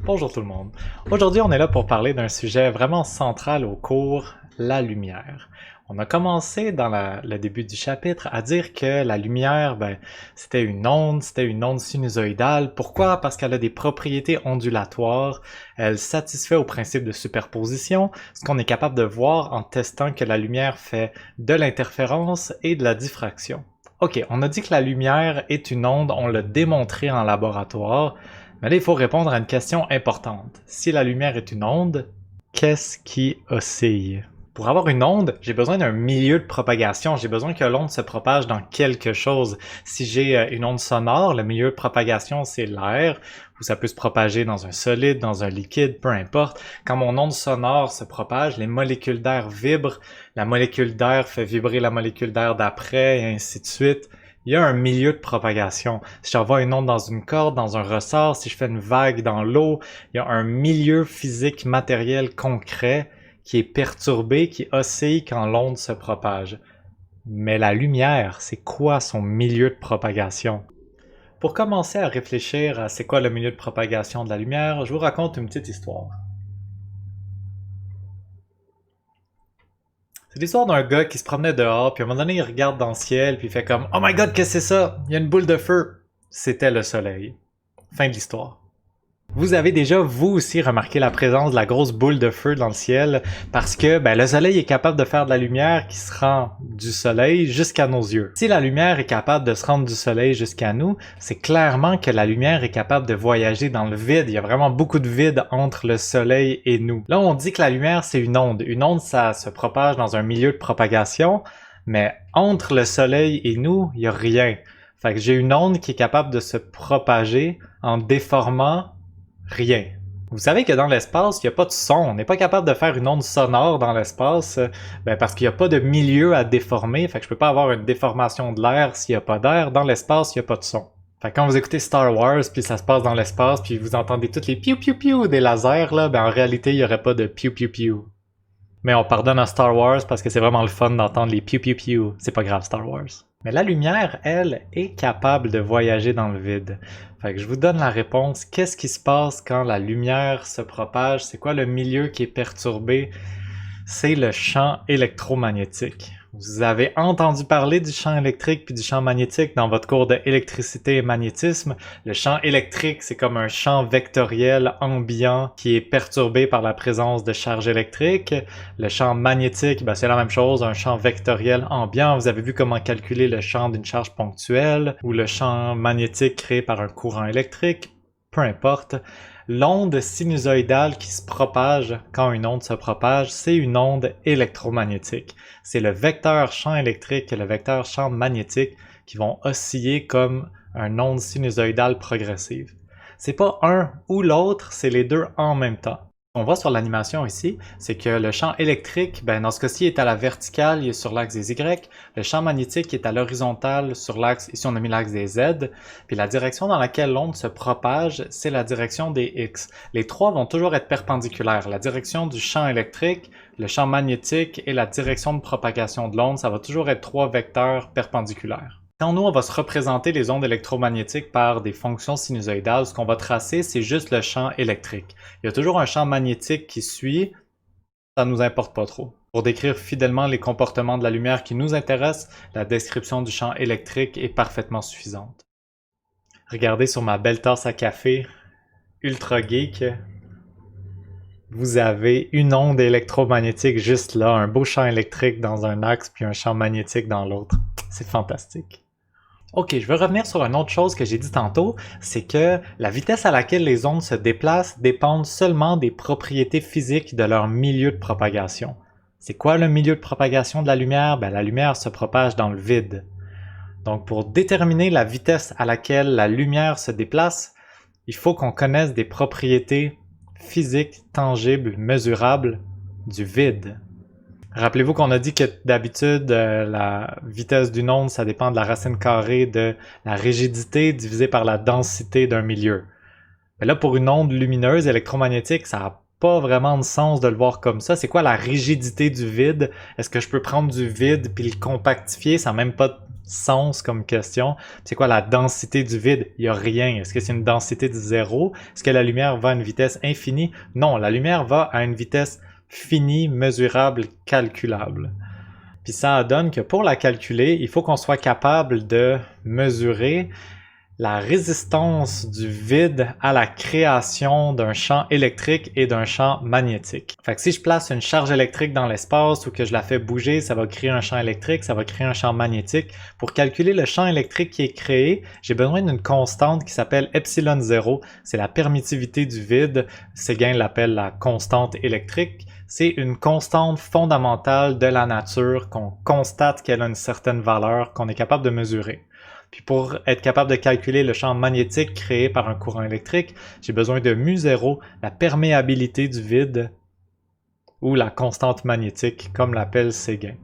Bonjour tout le monde. Aujourd'hui, on est là pour parler d'un sujet vraiment central au cours, la lumière. On a commencé dans le début du chapitre à dire que la lumière, c'était une onde sinusoïdale. Pourquoi? Parce qu'elle a des propriétés ondulatoires, elle satisfait au principe de superposition, ce qu'on est capable de voir en testant que la lumière fait de l'interférence et de la diffraction. Ok, on a dit que la lumière est une onde, on l'a démontré en laboratoire, mais là, il faut répondre à une question importante. Si la lumière est une onde, qu'est-ce qui oscille? Pour avoir une onde, j'ai besoin d'un milieu de propagation. J'ai besoin que l'onde se propage dans quelque chose. Si j'ai une onde sonore, le milieu de propagation, c'est l'air, ou ça peut se propager dans un solide, dans un liquide, peu importe. Quand mon onde sonore se propage, les molécules d'air vibrent, la molécule d'air fait vibrer la molécule d'air d'après, et ainsi de suite. Il y a un milieu de propagation. Si j'envoie une onde dans une corde, dans un ressort, si je fais une vague dans l'eau, il y a un milieu physique matériel concret qui est perturbé, qui oscille quand l'onde se propage. Mais la lumière, c'est quoi son milieu de propagation? Pour commencer à réfléchir à c'est quoi le milieu de propagation de la lumière, je vous raconte une petite histoire. C'est l'histoire d'un gars qui se promenait dehors, puis à un moment donné, il regarde dans le ciel, puis il fait comme « Oh my god, qu'est-ce que c'est ça? Il y a une boule de feu! » C'était le soleil. Fin de l'histoire. Vous avez déjà, vous aussi, remarqué la présence de la grosse boule de feu dans le ciel, parce que le soleil est capable de faire de la lumière qui se rend du soleil jusqu'à nos yeux. Si la lumière est capable de se rendre du soleil jusqu'à nous, c'est clairement que la lumière est capable de voyager dans le vide. Il y a vraiment beaucoup de vide entre le soleil et nous. Là, on dit que la lumière, c'est une onde. Une onde, ça se propage dans un milieu de propagation, mais entre le soleil et nous, il n'y a rien. Fait que j'ai une onde qui est capable de se propager en déformant rien. Vous savez que dans l'espace, il n'y a pas de son. On n'est pas capable de faire une onde sonore dans l'espace parce qu'il n'y a pas de milieu à déformer. Fait que je peux pas avoir une déformation de l'air s'il n'y a pas d'air. Dans l'espace, il n'y a pas de son. Fait que quand vous écoutez Star Wars, puis ça se passe dans l'espace, puis vous entendez toutes les piou piou piou des lasers, là, en réalité, il n'y aurait pas de piou piou piou. Mais on pardonne à Star Wars parce que c'est vraiment le fun d'entendre les piou piou piou. C'est pas grave, Star Wars. Mais la lumière, elle, est capable de voyager dans le vide. Fait que je vous donne la réponse. Qu'est-ce qui se passe quand la lumière se propage? C'est quoi le milieu qui est perturbé? C'est le champ électromagnétique. Vous avez entendu parler du champ électrique puis du champ magnétique dans votre cours d'électricité et magnétisme. Le champ électrique, c'est comme un champ vectoriel ambiant qui est perturbé par la présence de charges électriques. Le champ magnétique, c'est la même chose, un champ vectoriel ambiant. Vous avez vu comment calculer le champ d'une charge ponctuelle ou le champ magnétique créé par un courant électrique. Peu importe. L'onde sinusoïdale qui se propage quand une onde se propage, c'est une onde électromagnétique. C'est le vecteur champ électrique et le vecteur champ magnétique qui vont osciller comme une onde sinusoïdale progressive. C'est pas un ou l'autre, c'est les deux en même temps. On voit sur l'animation ici, c'est que le champ électrique, dans ce cas-ci, est à la verticale, il est sur l'axe des Y. Le champ magnétique est à l'horizontale sur l'axe, ici on a mis l'axe des Z. Puis la direction dans laquelle l'onde se propage, c'est la direction des X. Les trois vont toujours être perpendiculaires. La direction du champ électrique, le champ magnétique et la direction de propagation de l'onde, ça va toujours être trois vecteurs perpendiculaires. Quand nous, on va se représenter les ondes électromagnétiques par des fonctions sinusoïdales, ce qu'on va tracer, c'est juste le champ électrique. Il y a toujours un champ magnétique qui suit, ça nous importe pas trop. Pour décrire fidèlement les comportements de la lumière qui nous intéressent, la description du champ électrique est parfaitement suffisante. Regardez sur ma belle tasse à café, ultra geek, vous avez une onde électromagnétique juste là, un beau champ électrique dans un axe puis un champ magnétique dans l'autre. C'est fantastique. Ok, je veux revenir sur une autre chose que j'ai dit tantôt, c'est que la vitesse à laquelle les ondes se déplacent dépend seulement des propriétés physiques de leur milieu de propagation. C'est quoi le milieu de propagation de la lumière? La lumière se propage dans le vide. Donc pour déterminer la vitesse à laquelle la lumière se déplace, il faut qu'on connaisse des propriétés physiques, tangibles, mesurables du vide. Rappelez-vous qu'on a dit que d'habitude, la vitesse d'une onde, ça dépend de la racine carrée de la rigidité divisée par la densité d'un milieu. Mais là, pour une onde lumineuse électromagnétique, ça n'a pas vraiment de sens de le voir comme ça. C'est quoi la rigidité du vide? Est-ce que je peux prendre du vide puis le compactifier? Ça n'a même pas de sens comme question. C'est quoi la densité du vide? Il n'y a rien. Est-ce que c'est une densité de zéro? Est-ce que la lumière va à une vitesse infinie? Non, la lumière va à une vitesse finie, mesurable, calculable. Puis ça donne que pour la calculer, il faut qu'on soit capable de mesurer la résistance du vide à la création d'un champ électrique et d'un champ magnétique. Fait que si je place une charge électrique dans l'espace ou que je la fais bouger, ça va créer un champ électrique, ça va créer un champ magnétique. Pour calculer le champ électrique qui est créé, j'ai besoin d'une constante qui s'appelle epsilon 0. C'est la permittivité du vide. Séguin l'appelle la constante électrique. C'est une constante fondamentale de la nature qu'on constate qu'elle a une certaine valeur, qu'on est capable de mesurer. Puis pour être capable de calculer le champ magnétique créé par un courant électrique, j'ai besoin de μ0, la perméabilité du vide, ou la constante magnétique, comme l'appelle Séguin.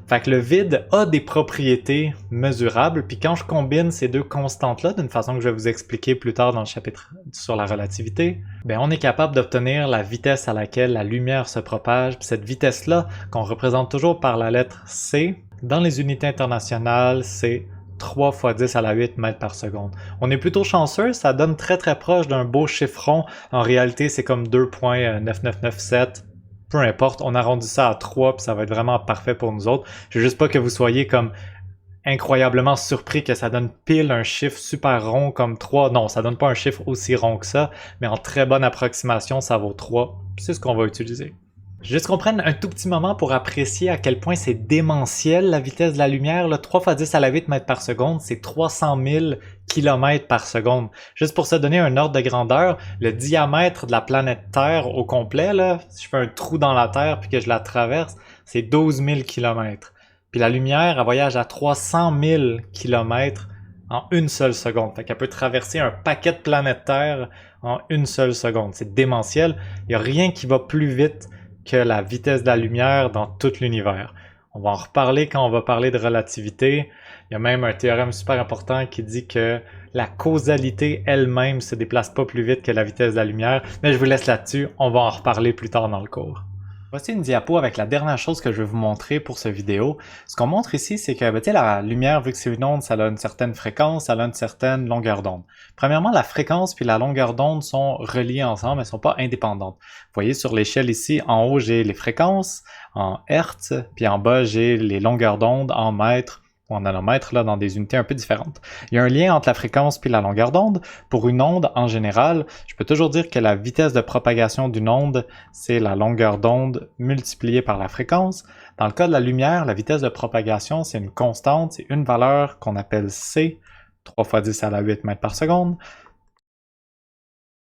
Fait que le vide a des propriétés mesurables, puis quand je combine ces deux constantes-là, d'une façon que je vais vous expliquer plus tard dans le chapitre sur la relativité, on est capable d'obtenir la vitesse à laquelle la lumière se propage, puis cette vitesse-là, qu'on représente toujours par la lettre C, dans les unités internationales, c'est 3 fois 10 à la 8 mètres par seconde. On est plutôt chanceux, ça donne très proche d'un beau chiffron. En réalité, c'est comme 2.9997. Peu importe, on arrondit ça à 3 puis ça va être vraiment parfait pour nous autres. Je veux juste pas que vous soyez comme incroyablement surpris que ça donne pile un chiffre super rond comme 3. Non, ça donne pas un chiffre aussi rond que ça, mais en très bonne approximation, ça vaut 3. C'est ce qu'on va utiliser. Juste qu'on prenne un tout petit moment pour apprécier à quel point c'est démentiel la vitesse de la lumière. Là, 3 fois 10 à la 8 mètres par seconde, c'est 300 000 km par seconde. Juste pour se donner un ordre de grandeur, le diamètre de la planète Terre au complet, là, si je fais un trou dans la Terre puis que je la traverse, c'est 12 000 km. Puis la lumière, elle voyage à 300 000 km en une seule seconde. Fait qu'elle peut traverser un paquet de planètes Terre en une seule seconde. C'est démentiel. Il n'y a rien qui va plus vite que la vitesse de la lumière dans tout l'univers. On va en reparler quand on va parler de relativité. Il y a même un théorème super important qui dit que la causalité elle-même se déplace pas plus vite que la vitesse de la lumière, mais je vous laisse là-dessus, on va en reparler plus tard dans le cours. Voici une diapo avec la dernière chose que je vais vous montrer pour cette vidéo. Ce qu'on montre ici, c'est que la lumière, vu que c'est une onde, ça a une certaine fréquence, ça a une certaine longueur d'onde. Premièrement, la fréquence puis la longueur d'onde sont reliées ensemble, elles ne sont pas indépendantes. Vous voyez sur l'échelle ici, en haut, j'ai les fréquences en hertz, puis en bas, j'ai les longueurs d'onde en mètres ou en nanomètres, là, dans des unités un peu différentes. Il y a un lien entre la fréquence puis la longueur d'onde. Pour une onde, en général, je peux toujours dire que la vitesse de propagation d'une onde, c'est la longueur d'onde multipliée par la fréquence. Dans le cas de la lumière, la vitesse de propagation, c'est une constante, c'est une valeur qu'on appelle C, 3 fois 10 à la 8 mètres par seconde.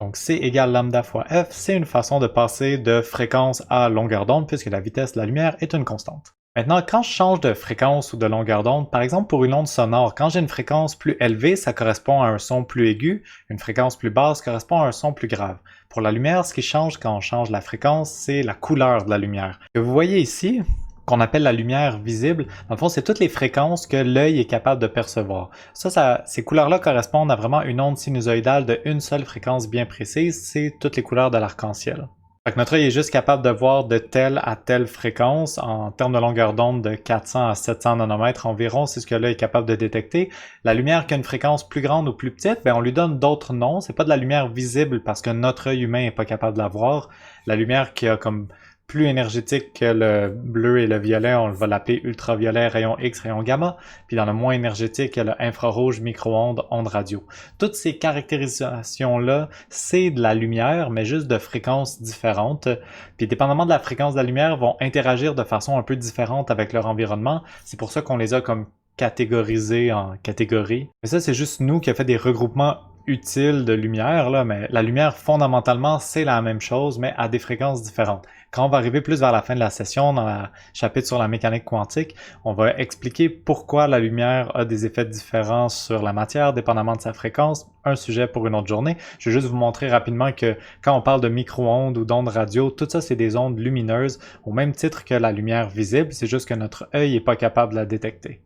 Donc C égale lambda fois F, c'est une façon de passer de fréquence à longueur d'onde puisque la vitesse de la lumière est une constante. Maintenant, quand je change de fréquence ou de longueur d'onde, par exemple pour une onde sonore, quand j'ai une fréquence plus élevée, ça correspond à un son plus aigu, une fréquence plus basse correspond à un son plus grave. Pour la lumière, ce qui change quand on change la fréquence, c'est la couleur de la lumière. Ce que vous voyez ici, qu'on appelle la lumière visible, dans le fond, c'est toutes les fréquences que l'œil est capable de percevoir. Ces couleurs-là correspondent à vraiment une onde sinusoïdale de une seule fréquence bien précise, c'est toutes les couleurs de l'arc-en-ciel. Fait que notre œil est juste capable de voir de telle à telle fréquence en termes de longueur d'onde de 400 à 700 nanomètres environ, c'est ce que l'œil est capable de détecter. La lumière qui a une fréquence plus grande ou plus petite, on lui donne d'autres noms. C'est pas de la lumière visible parce que notre œil humain est pas capable de la voir. La lumière qui a comme plus énergétique que le bleu et le violet, on va l'appeler ultraviolet, rayon X, rayon gamma. Puis dans le moins énergétique, il y a le infrarouge, micro-ondes, ondes radio. Toutes ces caractérisations-là, c'est de la lumière, mais juste de fréquences différentes. Puis dépendamment de la fréquence de la lumière, vont interagir de façon un peu différente avec leur environnement. C'est pour ça qu'on les a comme catégorisés en catégories. Mais ça, c'est juste nous qui a fait des regroupements utiles de lumière, là, mais la lumière, fondamentalement, c'est la même chose, mais à des fréquences différentes. Quand on va arriver plus vers la fin de la session, dans le chapitre sur la mécanique quantique, on va expliquer pourquoi la lumière a des effets différents sur la matière, dépendamment de sa fréquence, un sujet pour une autre journée. Je vais juste vous montrer rapidement que quand on parle de micro-ondes ou d'ondes radio, tout ça, c'est des ondes lumineuses, au même titre que la lumière visible, c'est juste que notre œil n'est pas capable de la détecter.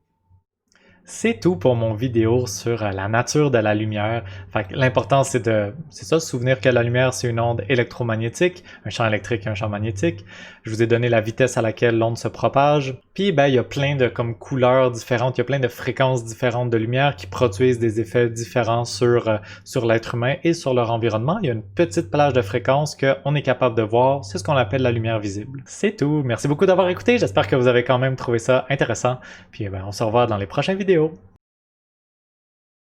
C'est tout pour mon vidéo sur la nature de la lumière. L'important, c'est ça, se souvenir que la lumière, c'est une onde électromagnétique, un champ électrique et un champ magnétique. Je vous ai donné la vitesse à laquelle l'onde se propage. Puis, il y a plein de couleurs différentes, il y a plein de fréquences différentes de lumière qui produisent des effets différents sur l'être humain et sur leur environnement. Il y a une petite plage de fréquences qu'on est capable de voir. C'est ce qu'on appelle la lumière visible. C'est tout. Merci beaucoup d'avoir écouté. J'espère que vous avez quand même trouvé ça intéressant. Puis, on se revoit dans les prochaines vidéos.